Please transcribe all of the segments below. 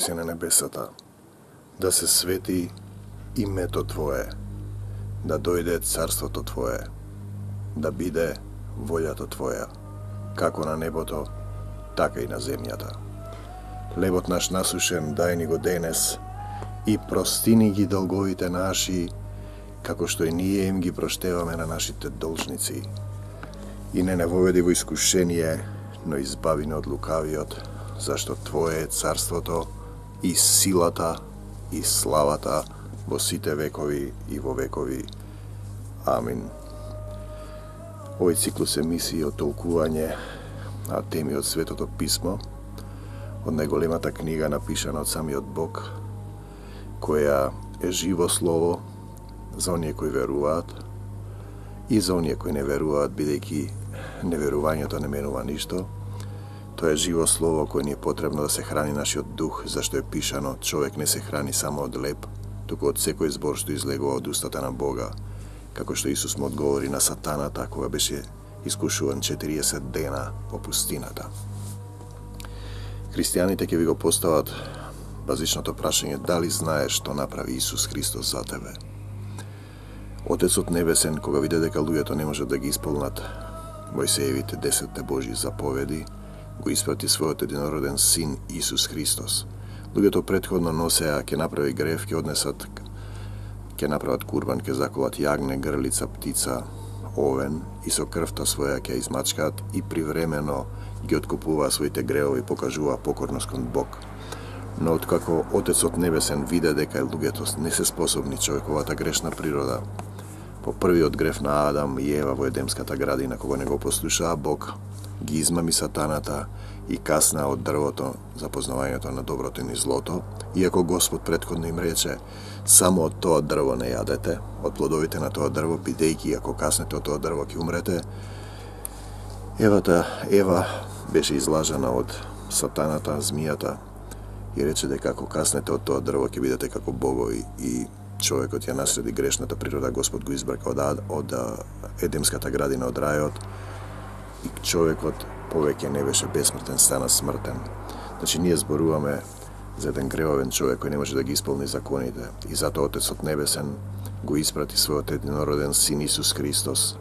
кој си на небесата, да се свети името Твое, да дојде царството Твое, да биде волјата Твоја, како на небото, така и на земјата. Лебот наш насушен дај ни го денес и простини ги долговите наши, како што и ние им ги проштеваме на нашите должници. И не навоведи во искушение, но избави ни од лукавиот, зашто Твое е царството и силата и славата во сите векови и во векови. Амин. Овој циклус емисии од толкување на теми од Светото Писмо, од најголемата книга напишана од самиот Бог, која е живо слово за оние кои веруваат и за оние кои не веруваат, бидејќи неверувањето не менува ништо. Тоа е живо слово кое ни е потребно да се храни нашиот дух, зашто е пишано: човек не се храни само од леб, туку од секој збор што излегува од устата на Бога, како што Исус му одговори на сатаната кога беше искушуван 40 дена во пустината. Христијаните ќе ви го постават базичното прашање: дали знаеш што направи Исус Христос за тебе? Отецот Небесен, кога виде дека луѓето не можат да ги исполнат Мојсеевите 10 Божји заповеди, го испрати својот единороден син Исус Христос. Луѓето претходно носеа, ќе направи грев, ќе однесат, ќе направат курбан, ќе заколат јагне, грлица, птица, овен и со крвта своја ќе измачкаат и привремено ги откупуваа своите гревови, покажуваа покорност кон Бог. Но откако Отецот Небесен виде дека луѓето не се способни човековата грешна природа, по првиот грев на Адам и Ева во Едемската градина, кога не го послушаа Бог, ги измами сатаната и касна од дрвото за познавањето на доброто и злото, иако Господ претходно им рече: само од тоа дрво не јадете, од плодовите на тоа дрво, бидејќи ако каснете од тоа дрво ќе умрете. Ева беше излажана од сатаната, змијата, и рече дека ако каснете од тоа дрво ќе бидете како богови, и човекот ја наследи грешната природа. Господ го избрака од Едемската градина, од рајот, и човекот повеќе не беше бесмртен, стана смртен. Значи, ние зборуваме за еден гревовен човек кој не може да ги исполни законите, и затоа Отецот Небесен го испрати својот единороден син Исус Христос,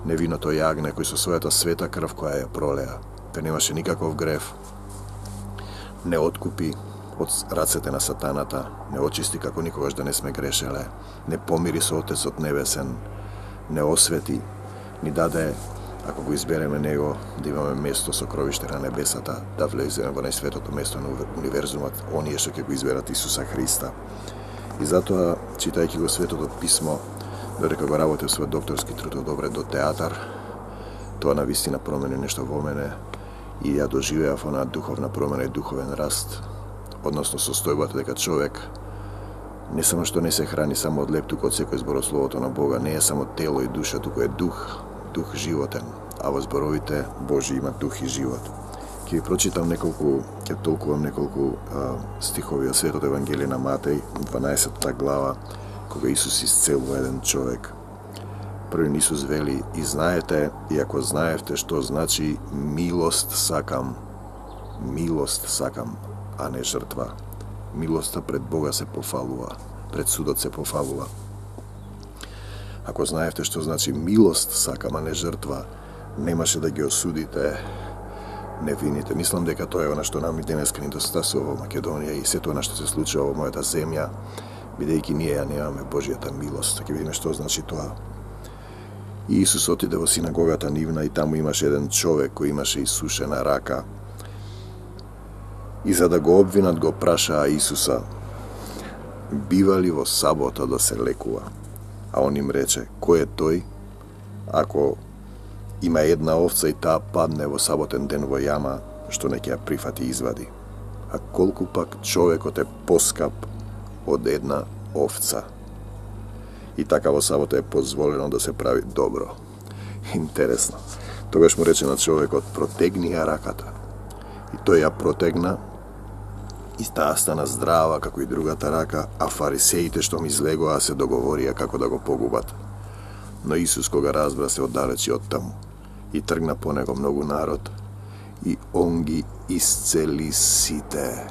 невиното јагне, кој со својата света крв која ја пролеа, кој немаше никаков грев, не откупи од рацете на сатаната, не очисти како никогаш да не сме грешеле, не помири со Отецот Небесен, не освети, ни даде, ако го избереме Него, да имаме место со кровиште на небесата, да влеземе во најсветото место на универзумот, оние што ќе го изберат Исуса Христа. И затоа, читајќи го Светото Писмо, додека го работев својот докторски труд од обред до театар, тоа навистина промени нешто во мене и ја доживеав онаа духовна промена и духовен раст, односно состојбата дека човек не само што не се храни само од леб, туку од секој збор од Словото на Бога, не е само тело и душа, туку е дух животен, а во зборовите Божи има дух и живот. Ќе ви прочитам ќе толкувам неколку стихови од Светото Евангелие на Матеј, 12 глава, кога Исус исцелува еден човек. Првин Исус вели: и знаете, и ако знаевте што значи милост сакам, а не жртва. Милоста пред Бога се пофалува, пред судот се пофалува. Ако знаевте што значи милост сакам, а не жртва, немаше да ги осудите невините. Мислам дека тоа е она што нам и денеска ни достасува во Македонија и сето она што се случува во мојата земја, бидејќи ние ја немаме Божјата милост. Ќе видиме што значи тоа. И Исус отиде во синагогата нивна и таму имаше еден човек кој имаше исушена рака. И за да го обвинат, го прашаа Исуса: бива ли во сабота да се лекува? А он им рече: кој е тој, ако има една овца и таа падне во саботен ден во јама, што не ќе ја прифати и извади? А колку пак човекот е поскап од една овца? И така во сабота е позволено да се прави добро. Интересно. Тогаш му рече на човекот: протегни ја раката. И тој ја протегна, и таа стана здрава како и другата рака, а фарисеите што ми излегоа се договорија како да го погубат. Но Исус, кога разбра, се оддалечи од таму и тргна по него многу народ, и он ги исцели сите.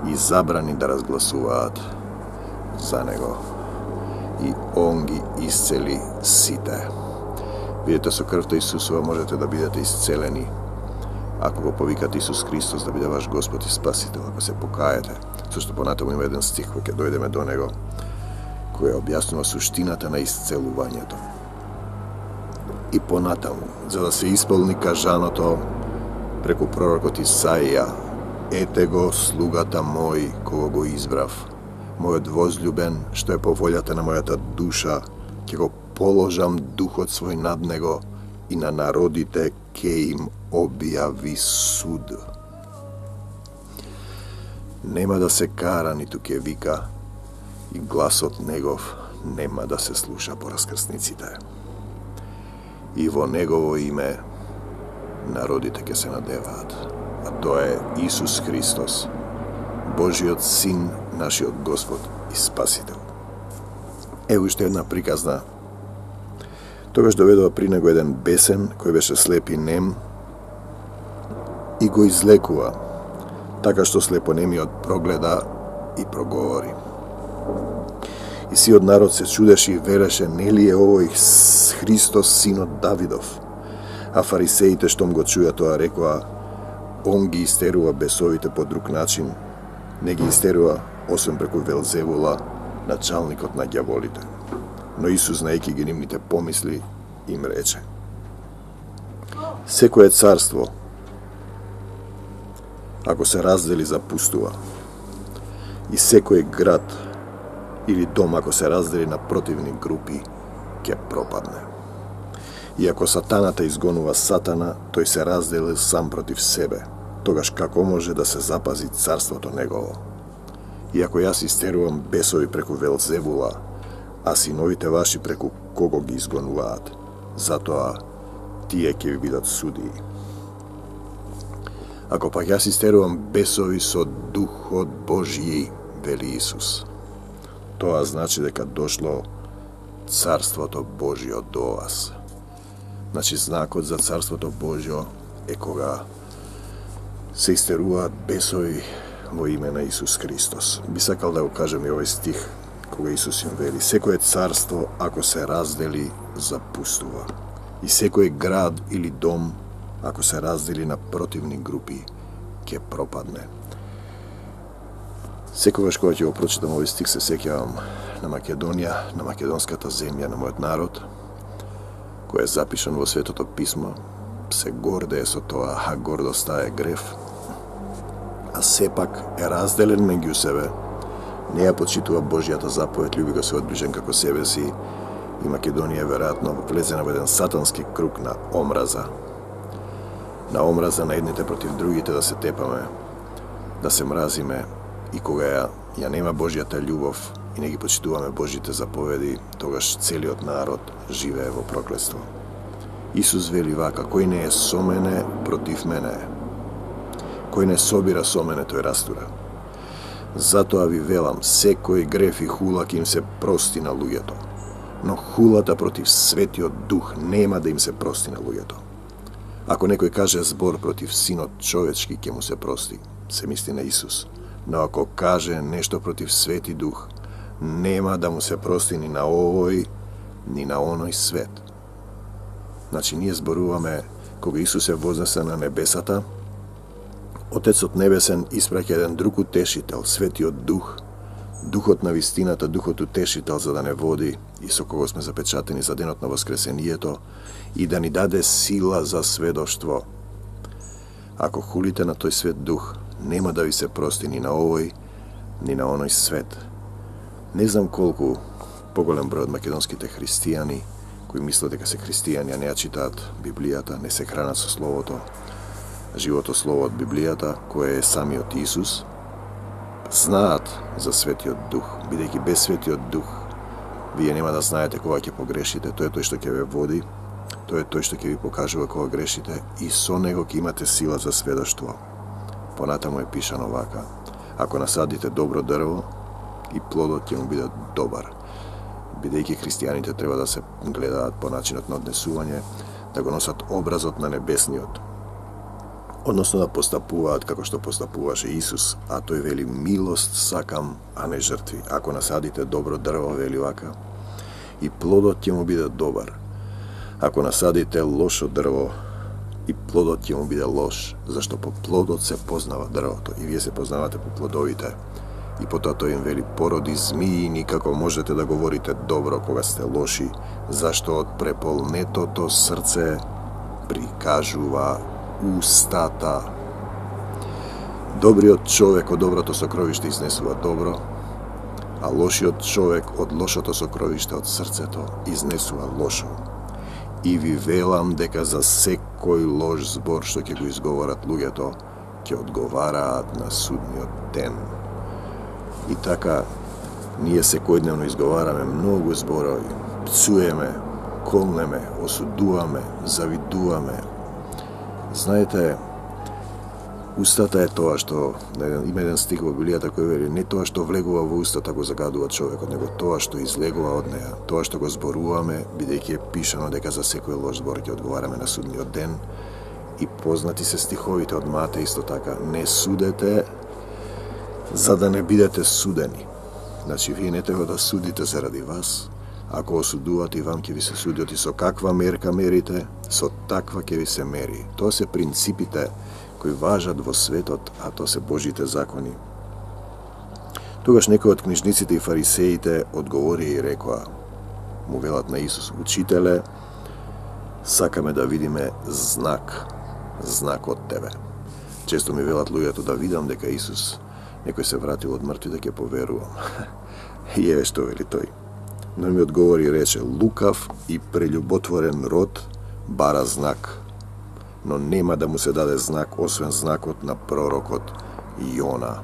и забрани да разгласуваат за него. И он ги исцели сите. Видете, со крвта Исусова можете да бидете исцелени ако го повикате Исус Христос да биде ваш Господ и Спасител, ако се покаете. Зашто понатаму има еден стих кој ќе дојдеме до него, кој објаснува суштината на исцелувањето. И понатаму, за да се исполни кажаното преку пророкот Исаија: ете го слугата мој кого го избрав, мојот возлюбен, што е по волјата на мојата душа, ќе го положам духот свој над него и на народите ќе им објави суд. Нема да се кара, ниту ќе вика, и гласот негов нема да се слуша по раскрсниците. И во негово име народите ќе се надеваат, а тоа е Исус Христос, Божиот Син, нашиот Господ и Спасител. Ево уште една приказна. Тогаш доведува при него еден бесен, кој беше слеп и нем, и го излекува, така што слепонемиот прогледа и проговори. И сиот народ се чудеше и велеше: нели е овој Христос, синот Давидов? А фарисеите, штом го чуја тоа, рекоа: он ги истерува бесовите по друг начин, не ги истерува освен преку Велзевула, началникот на ѓаволите. Но Исус, знаејќи ги нивните помисли, им рече: секое царство, ако се раздели, запустува, и секој град или дом, ако се раздели на противни групи, ќе пропадне. И ако сатаната изгонува сатана, тој се раздели сам против себе. Тогаш како може да се запази царството негово? И ако јас истерувам бесови преку Велзевула, а синовите ваши преку кого ги изгонуваат, затоа тие ќе ви бидат судии. Ако пак јас истерувам бесови со Духот Божји, вели Исус, тоа значи дека дошло Царството Божјо до вас. Значи, знакот за Царството Божјо е кога се истеруваат бесови во име на Исус Христос. Би сакал да го кажем и овој стих, кога Исус им вели: секое царство, ако се раздели, запустува. И секој град или дом, ако се раздели на противни групи, ќе пропадне. Секогаш кога ќе го прочитам овој стих, се сеќавам на Македонија, на македонската земја, на мојот народ, кој е запишан во Светото Писмо. Се гордее со тоа, а гордоста е грев, а сепак е разделен меѓу себе, не ја почитува Божјата заповед: љуби го својот ближен како себе си. И Македонија веројатно влезена во еден сатански круг на омраза. На омраза на едните против другите, да се тепаме, да се мразиме, и кога ја нема Божјата љубов и не ги почитуваме Божјите заповеди, тогаш целиот народ живее во проклетство. Исус вели вака: кој не е со мене, против мене е. Кој не собира со мене, тој растура. Затоа ви велам, секој греф и хула ќе им се прости на луѓето, но хулата против Светиот Дух нема да им се прости на луѓето. Ако некој каже збор против Синот човечки, ќе му се прости, се мисли на Исус. Но ако каже нешто против Свети Дух, нема да му се прости ни на овој, ни на оној свет. Значи, ние зборуваме кога Исус е вознесен на небесата, Отецот Небесен испраќа еден друг утешител, Светиот Дух, Духот на вистината, Духот утешител, за да не води и со кого сме запечатени за денот на Воскресението, и да ни даде сила за сведоштво. Ако хулите на тој свет дух, нема да ви се прости ни на овој, ни на оној свет. Не знам колку поголем број од македонските христијани, кои мислат дека се христијани, а не ја читаат Библијата, не се хранат со Словото, живото Слово од Библијата, кое е самиот Исус, знаат за Светиот Дух, бидејќи без Светиот Дух вие нема да знаете кога ќе погрешите. Тој е тој што ќе ве води, тој е тој што ќе ви покажува кога грешите, и со него ќе имате сила за сведоштво. Понатаму е пишано вака: ако насадите добро дрво, и плодот ќе му биде добар. Бидејќи христијаните треба да се гледаат по начинот на однесување, да го носат образот на небесниот. Односно да постапуваат како што постапуваше Исус, а тој вели милост сакам, а не жртви. Ако насадите добро дрво, вели вака, и плодот ќе му биде добар. Ако насадите лошо дрво, и плодот ќе му биде лош, зашто по плодот се познава дрвото, и вие се познавате по плодовите. И потоа тој им вели, породи змии, никако можете да говорите добро кога сте лоши, зашто од преполнетото срце прикажува устата. Добриот човек од доброто сокровиште изнесува добро, а лошиот човек од лошото сокровиште од срцето изнесува лошо. И ви велам дека за секој лош збор што ќе го изговорат луѓето, ќе одговараат на судниот ден. И така, ние секојдневно изговараме многу зборови, пцуеме, колнеме, осудуваме, завидуваме. Знаете, устата е тоа што, има еден стих во Библијата кој вели, не тоа што влегува во устата го загадува човекот, него тоа што излегува од неа, тоа што го зборуваме, бидејќи е пишано дека за секој лош збор ќе одговараме на судниот ден. И познати се стиховите од Матеј исто така, не судете за да не бидете судени. Значи, вие не треба да судите заради вас. Ако осудувате, и вам ќе ви се суди, и со каква мерка мерите, со таква ќе ви се мери. Тоа се принципите кои важат во светот, а тоа се Божите закони. Тогаш некои од книжниците и фарисеите одговорија и рекоа, му велат на Исус, учителе, сакаме да видиме знак од тебе. Често ми велат луѓето да видам дека Исус некој се вратил од мртви, да ќе поверувам. И еве што вели тој. Но ми одговори и рече, лукав и прелюботворен род бара знак, но нема да му се даде знак, освен знакот на пророкот Јона.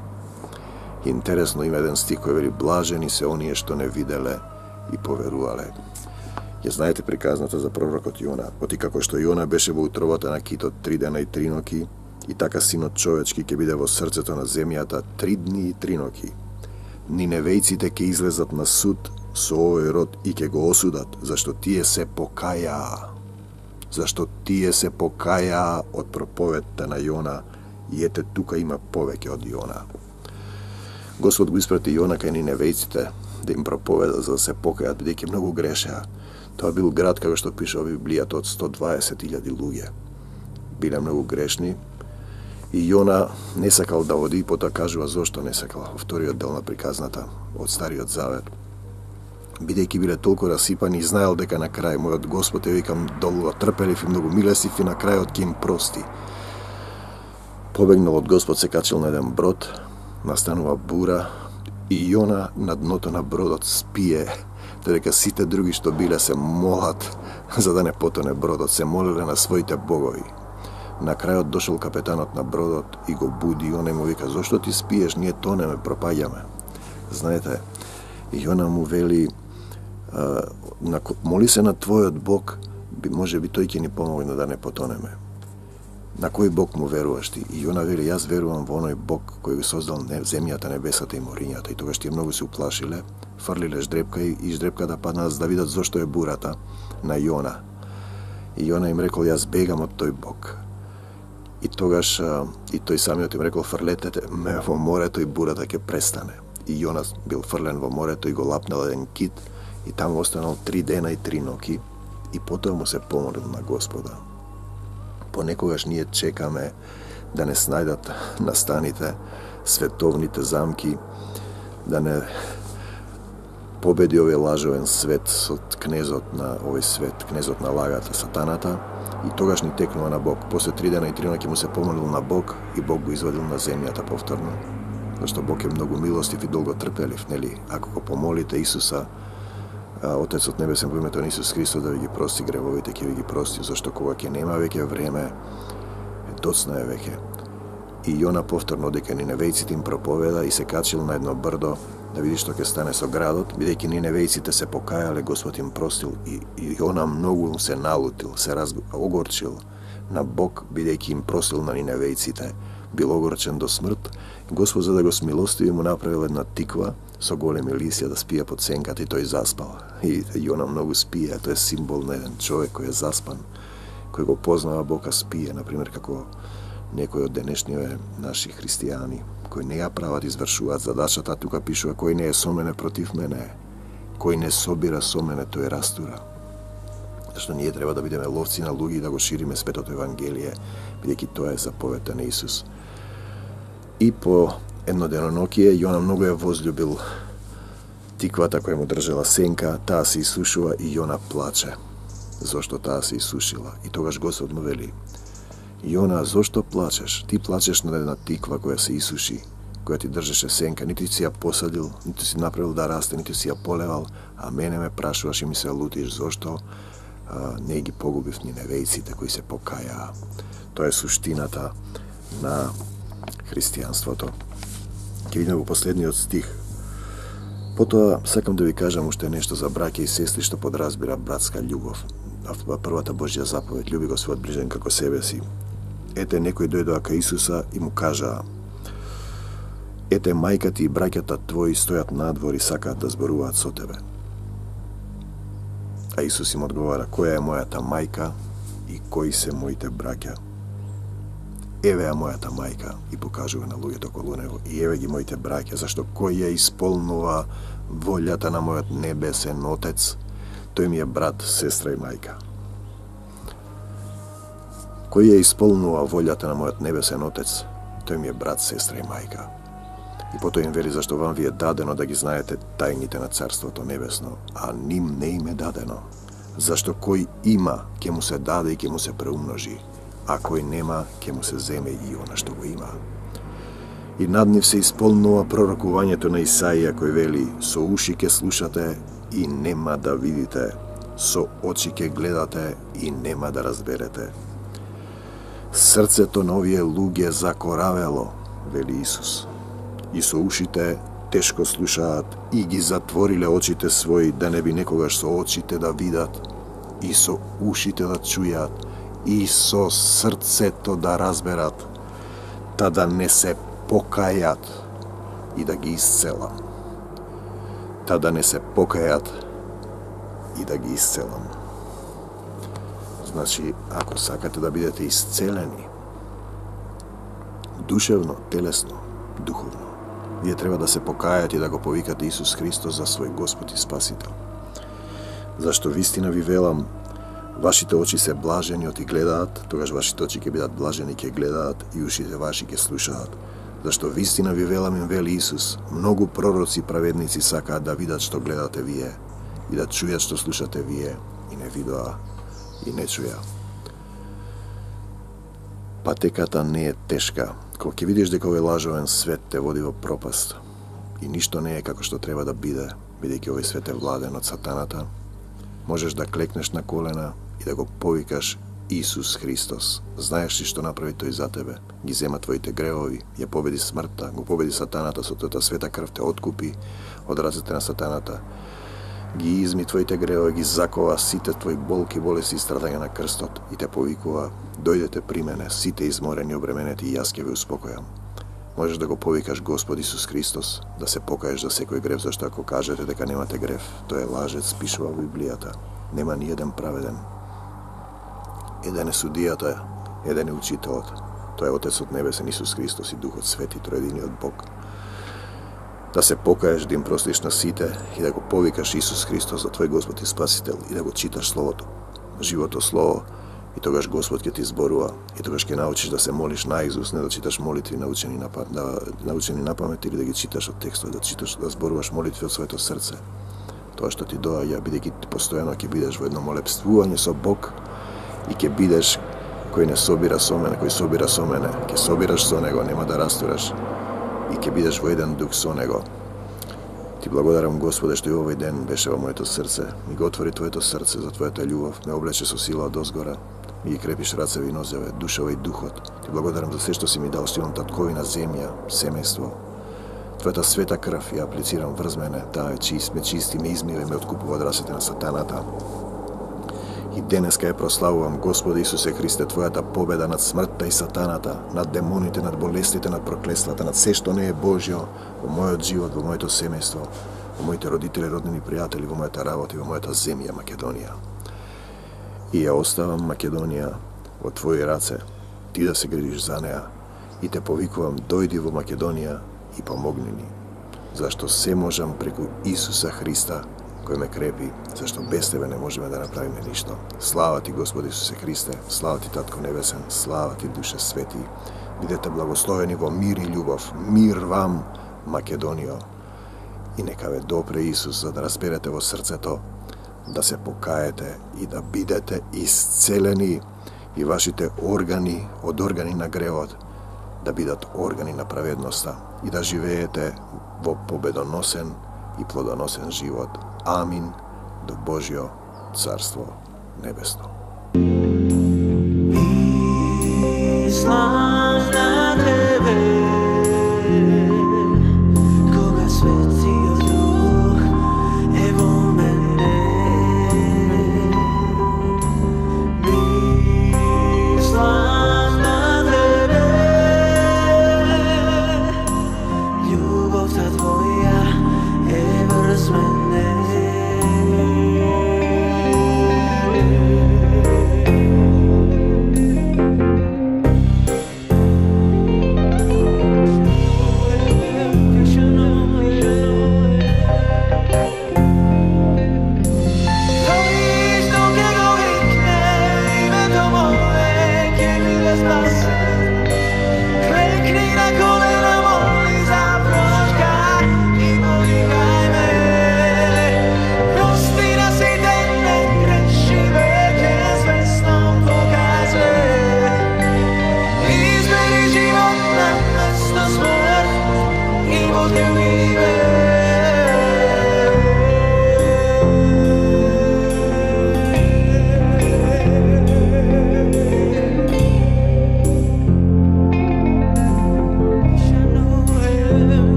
Интересно, има еден стих кој вели, блажени се оние што не виделе и поверувале. Ја знаете приказната за пророкот Јона, оти како што Јона беше во утробата на китот 3 дена и 3 ноќи, и така синот човечки ќе биде во срцето на земјата 3 дни и 3 ноќи. Ниневејците ќе излезат на суд со овој род и ќе го осудат, зашто тие се покајаа. Зашто тие се покајаа од проповедта на Јона, и ете тука има повеќе од Јона. Господ го испрати Јона кај ниневејците да им проповеда за да се покајат, бидејќи многу грешеа. Тоа бил град, како што пише во Библијата, од 120.000 луѓе. Биле многу грешни, и Јона не сакал да оди, и потоа кажува зошто не сакал, во вториот дел на приказната, од Стариот Завет. Бидејќи биле толку расипани, знаел дека на крај мојот Господ е, викам, долго трпелив и многу милостив, и на крајот ќе им прости. Побегнал од Господ, се качил на еден брод, настанува бура, и Јона на дното на бродот спие, додека сите други што биле се молат за да не потоне бродот, се молеле на своите богови. На крајот дошол капетанот на бродот и го буди, и он му вика, зошто ти спиеш, ние тонеме, пропаѓаме. Знаете, Јона му вели, моли се на твојот Бог, може би тој ќе ни помогне да не потонеме. На кој Бог му веруваш ти? И Јона вели, јас верувам во оној Бог кој го создал земјата, небесата и морињата. И тогаш тие многу се уплашиле, фрлиле ждрепка и ждрепката падна да видат зошто е бурата на Јона. И Јона им рекол, јас бегам од тој Бог. И тогаш и тој самиот им рекол, фрлетете ме во морето и бурата ќе престане. И Јона бил фрлен во морето и го лапнал еден кит, и таму останал 3 дена и 3 ноќи, и потоа му се помолил на Господа. Понекогаш ние чекаме да не снајдат настаните световните замки, да не победи овој лажовен свет со кнезот на овој свет, кнезот на лагата, сатаната, и тогаш ни текнува на Бог. После 3 дена и 3 ноќи му се помолил на Бог, и Бог го извадил на земјата повторно. Зашто Бог е многу милостив и долго трпелив, нели? Ако го помолите Исуса, Отецот Небесен во името на Исус Христос да ви ги прости гревовите, ќе ви ги прости, зашто кога ќе нема веќе време, доцна е веќе. И Јона повторно дека ниневејците им проповеда и се качил на едно брдо да види што ќе стане со градот, бидејќи ниневејците се покајале, Господ им простил, и Јона многу се налутил, се огорчил на Бог, бидејќи им простил на ниневејците, бил огорчен до смрт. Господ, за да го смилостиви, му направил една тиква со големи лисја да спие под сенката, и тој заспал. И Јона многу спие, тоа е символ на еден човек кој е заспан, кој го познава Бога, спие, например, како некои од денешниве наши христијани, кои не ја прават, извршуваат задачата, тука пишува, кој не е со мене против мене, кој не собира со мене, тој растура. Зашто ние треба да бидеме ловци на луѓе и да го шириме светото Евангелие, бидејќи тоа е заповедта на Исус. И по едно деноноќие, Јона многу ја возљубил тиквата која му држала сенка, таа се исушува и Јона плаче, зошто таа се исушила. И тогаш Господ му вели: Јона, зошто плачеш? Ти плачеш на една тиква која се исуши, која ти држеше сенка, нити си ја посадил, нити си направил да расте, нити си ја полевал, а мене ме прашуваш и ми се лутиш зошто не ги погубив ни невејците кои се покајаа. Тоа е суштината на христијанството. Ке видиме во последниот стих. Потоа сакам да ви кажам уште нешто за браќа и сестри што подразбира братска љубов. Првата Божја заповед: љуби го својот ближен како себе си. Ете, некои дојдоа кај Исуса и му кажаа: ете, мајка ти и браќата твои стојат надвор и сакаат да зборуваат со тебе. А Исус им одговара: која е мојата мајка и кои се моите браќа? Еве ја мојата мајка, и покажува на луѓето околу него, и еве ги моите браќа, зашто кој ја исполнува волјата на мојот небесен Отец, тој ми е брат, сестра и мајка. Кој ја исполнува волјата на мојот небесен Отец, тој ми е брат, сестра и мајка. И потоа им вели: зашто вам ви е дадено да ги знаете тајните на Царството Небесно, а ним не им е дадено. Зашто кој има, ќе му се даде и ќе му се преумножи, а кој нема, ќе му се земе и она што го има. И над нив се исполнува пророкувањето на Исаија, кој вели: со уши ќе слушате и нема да видите, со очи ќе гледате и нема да разберете. Срцето на овие луѓе закоравело, вели Исус, и со ушите тешко слушаат и ги затвориле очите своји, да не би некогаш со очите да видат и со ушите да чујат и со срцето да разберат, та да не се покајат и да ги исцелам. Та да не се покајат и да ги исцелам. Значи, ако сакате да бидете исцелени, душевно, телесно, духовно, вие треба да се покајате и да го повикате Исус Христос за свој Господ и Спасител. Зашто вистина ви велам, вашите очи се блажени оти гледаат, тогаш вашите очи ќе бидат блажени ќе гледаат и ушите ваши ќе слушаат. Зашто вистина ви велам, им вели Исус, многу пророци и праведници сакаат да видат што гледате вие и да чујат што слушате вие, и не видоа и не чуја. Патеката не е тешка. Кога ќе видиш дека овој лажовен свет те води во пропаст и ништо не е како што треба да биде, бидејќи овој свет е владен од сатаната, можеш да клекнеш на колена и да го повикаш Исус Христос. Знаеш ли што направи тој за тебе? Ги зема твоите гревови, ја победи смртта, го победи сатаната, со тојата света крв те откупи од рацете на сатаната, ги изми твоите гревови, ги закова сите твои болки, болести и страдања на крстот и те повикува: дојдете при мене, сите изморени, обременети, и јас ќе ве успокојам. Можеш да го повикаш Господ Исус Христос, да се покаеш за секој грев, зашто ако кажете дека немате грев, тој е лажец, пишува во Библијата. Нема ни еден праведен. Еден е судијата, еден е учителот. Тој е Отецот Небесен, Исус Христос и Духот Свети, троединиот Бог. Да се покаеш, да им простиш на сите и да го повикаш Исус Христос за твој Господ и Спасител и да го читаш Словото, живото Слово, и тогаш Господ ќе ти зборува, и тогаш ќе научиш да се молиш наизуст, не да читаш молитви научени на памет или да ги читаш од текстот, да читаш, да зборуваш молитви од своето срце. Тоа што ти доаѓа, бидејќи постојано ќе бидеш во едно молебствување со Бог и ќе бидеш кој не собира со мене, кој собира со мене, ќе собираш со него, нема да растураш и ќе бидеш во еден дух со него. Ти благодарам, Господе, што и овој ден беше во моето срце, ми го отвори твоето срце за твојата љубов, ме облече со сила од озгора, ми ги крепиш рацеви и нозеве, душава и духот. Ти благодарам за се што си ми дал, што имам татковина, земја, семејство. Твојата света крв ја аплицирам врз мене, таа е чист, ме чисти, ме измива и ме откупува од рацете на сатаната. И денеска ја прославувам, Господи Исусе Христе, Твојата победа над смртта и сатаната, над демоните, над болестите, над проклетствата, над се што не е Божјо во мојот живот, во моето семејство, во моите родители, роднини, пријатели, во мојата работа и во мојата земја Македонија. И ја оставам Македонија во Твои раце. ти да се грижиш за неа и те повикувам дојди во Македонија и помогни ни, зашто се можам преку Исуса Христа кој ме крепи, зашто без тебе не можеме да направиме ништо. Слава ти Господи Исусе Христе, слава ти Татко Небесен, слава ти Душе Свети. Бидете благословени во мир и љубов. Мир вам, Македонијо. И нека ве допре Исус за да разберете во срцето, да се покаете и да бидете исцелени и вашите органи од органи на гревот да бидат органи на праведноста и да живеете во победоносен и плодоносен живот. Амин, до Божјо Царство Небесно.